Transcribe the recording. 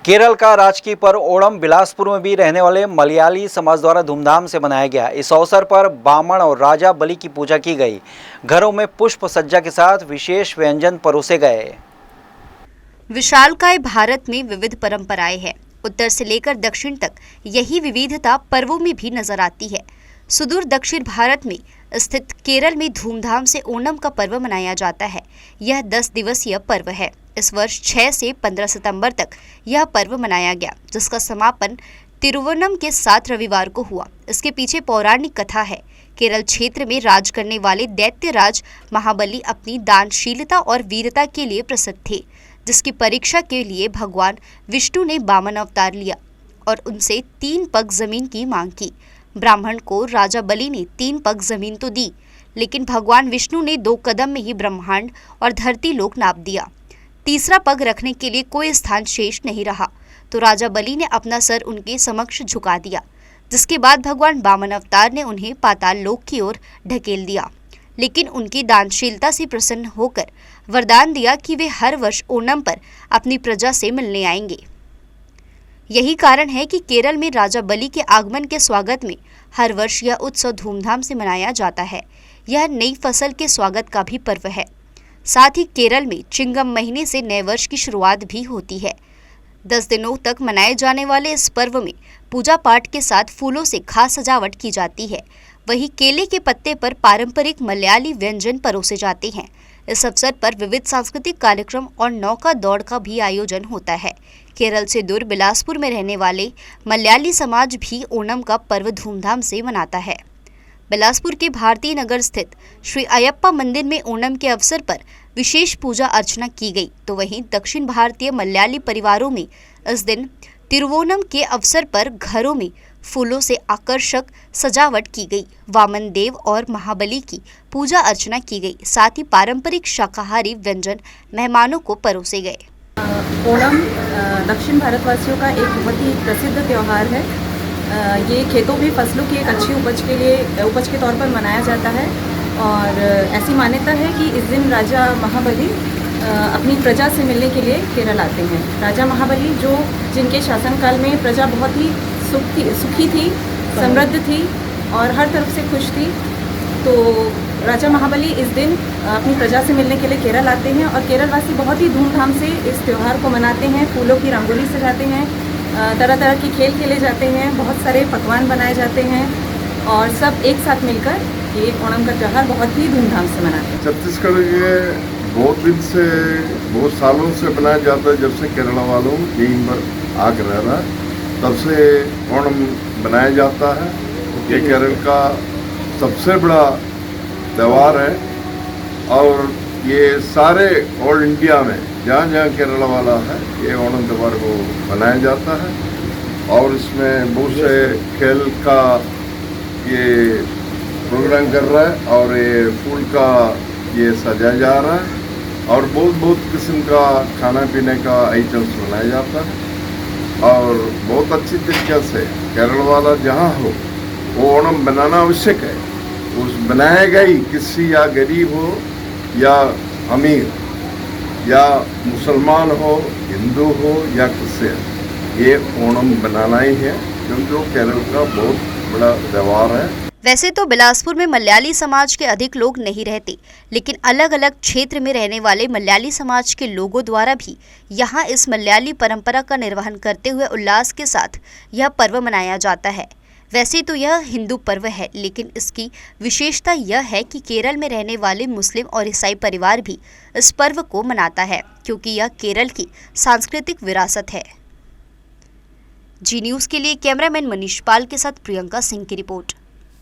केरल का राजकीय पर्व ओणम बिलासपुर में भी रहने वाले मलयाली समाज द्वारा धूमधाम से मनाया गया। इस अवसर पर बामण और राजा बलि की पूजा की गई। घरों में पुष्प सज्जा के साथ विशेष व्यंजन परोसे गए। विशालकाय भारत में विविध परंपराएं हैं। उत्तर से लेकर दक्षिण तक यही विविधता पर्वों में भी नजर आती है। सुदूर दक्षिण भारत में स्थित केरल में धूमधाम से ओणम का पर्व मनाया जाता है। यह 10 दिवसीय पर्व है। इस वर्ष 6 से 15 सितंबर तक यह पर्व मनाया गया, जिसका समापन तिरुवनम के 7 रविवार को हुआ। इसके पीछे पौराणिक कथा है। केरल क्षेत्र में राज करने वाले दैत्यराज महाबली अपनी दानशीलता और वीरता के लिए प्रसिद्ध थे, जिसकी परीक्षा के लिए भगवान विष्णु ने वामन अवतार लिया और उनसे 3 पग जमीन की मांग की। ब्राह्मण को राजा बलि ने 3 पग जमीन तो दी, लेकिन भगवान विष्णु ने 2 कदम में ही ब्रह्मांड और धरती लोक नाप दिया। तीसरा पग रखने के लिए कोई स्थान शेष नहीं रहा, तो राजा बलि ने अपना सर उनके समक्ष झुका दिया, जिसके बाद भगवान वामन अवतार ने उन्हें पाताल लोक की ओर ढकेल दिया। लेकिन उनकी दानशीलता से प्रसन्न होकर वरदान दिया कि वे हर वर्ष ओणम पर अपनी प्रजा से मिलने आएंगे। यही कारण है कि केरल में राजा बलि के आगमन के स्वागत में हर वर्ष यह उत्सव धूमधाम से मनाया जाता है। यह नई फसल के स्वागत का भी पर्व है। साथ ही केरल में चिंगम महीने से नए वर्ष की शुरुआत भी होती है। 10 दिनों तक मनाए जाने वाले इस पर्व में पूजा पाठ के साथ फूलों से खास सजावट की जाती है। वहीं केले के पत्ते पर पारंपरिक मलयाली व्यंजन परोसे जाते हैं। इस अवसर पर विविध सांस्कृतिक कार्यक्रम और नौका दौड़ का भी आयोजन होता है। केरल से दूर बिलासपुर में रहने वाले मलयाली समाज भी ओणम का पर्व धूमधाम से मनाता है। बिलासपुर के भारती नगर स्थित श्री अयप्पा मंदिर में ओणम के अवसर पर विशेष पूजा अर्चना की गई, तो वहीं दक्षिण भारतीय मलयाली परिवारों में इस दिन तिरुवोनम के अवसर पर घरों में फूलों से आकर्षक सजावट की गई। वामन देव और महाबली की पूजा अर्चना की गई। साथ ही पारंपरिक शाकाहारी व्यंजन मेहमानों को परोसे गए। ओणम दक्षिण भारतवासियों का एक बहुत ही प्रसिद्ध त्यौहार है। ये खेतों में फसलों की एक अच्छी उपज के तौर पर मनाया जाता है और ऐसी मान्यता है कि इस दिन राजा महाबली अपनी प्रजा से मिलने के लिए केरल आते हैं। राजा महाबली जिनके शासनकाल में प्रजा बहुत ही सुखी थी, समृद्ध थी और हर तरफ से खुश थी, तो राजा महाबली इस दिन अपनी प्रजा से मिलने के लिए केरल आते हैं और केरलवासी बहुत ही धूमधाम से इस त्यौहार को मनाते हैं। फूलों की रंगोली सजाते हैं, तरह तरह के खेल खेले जाते हैं, बहुत सारे पकवान बनाए जाते हैं और सब एक साथ मिलकर ये ओणम का त्यौहार बहुत ही धूमधाम से मनाते हैं। छत्तीसगढ़ ये बहुत सालों से मनाया जाता है। जब से केरला वालों टीम आकर रह रहा तब से ओणम मनाया जाता है। ये केरल का सबसे बड़ा त्यौहार है और ये सारे ऑल इंडिया में जहाँ जहाँ केरला वाला है ये ओणम त्यौहार को मनाया जाता है और इसमें बहुत से खेल का ये प्रोग्राम कर रहा है और ये फूल का ये सजाया जा रहा है और बहुत किस्म का खाना पीने का आइटम्स बनाया जाता है और बहुत अच्छी तरीके से केरल वाला जहाँ हो वो ओणम बनाना आवश्यक है। उस बनाएगा ही, किसी या गरीब हो या अमीर या मुसलमान हो, हिंदू हो या क्रिश्चियन, ये ओणम बनाना ही है क्योंकि केरल का बहुत बड़ा त्यौहार है। वैसे तो बिलासपुर में मलयाली समाज के अधिक लोग नहीं रहते, लेकिन अलग अलग क्षेत्र में रहने वाले मलयाली समाज के लोगों द्वारा भी यहाँ इस मलयाली परंपरा का निर्वहन करते हुए उल्लास के साथ यह पर्व मनाया जाता है। वैसे तो यह हिंदू पर्व है, लेकिन इसकी विशेषता यह है कि केरल में रहने वाले मुस्लिम और ईसाई परिवार भी इस पर्व को मनाता है, क्योंकि यह केरल की सांस्कृतिक विरासत है। जी न्यूज़ के लिए कैमरामैन मनीष पाल के साथ प्रियंका सिंह की रिपोर्ट।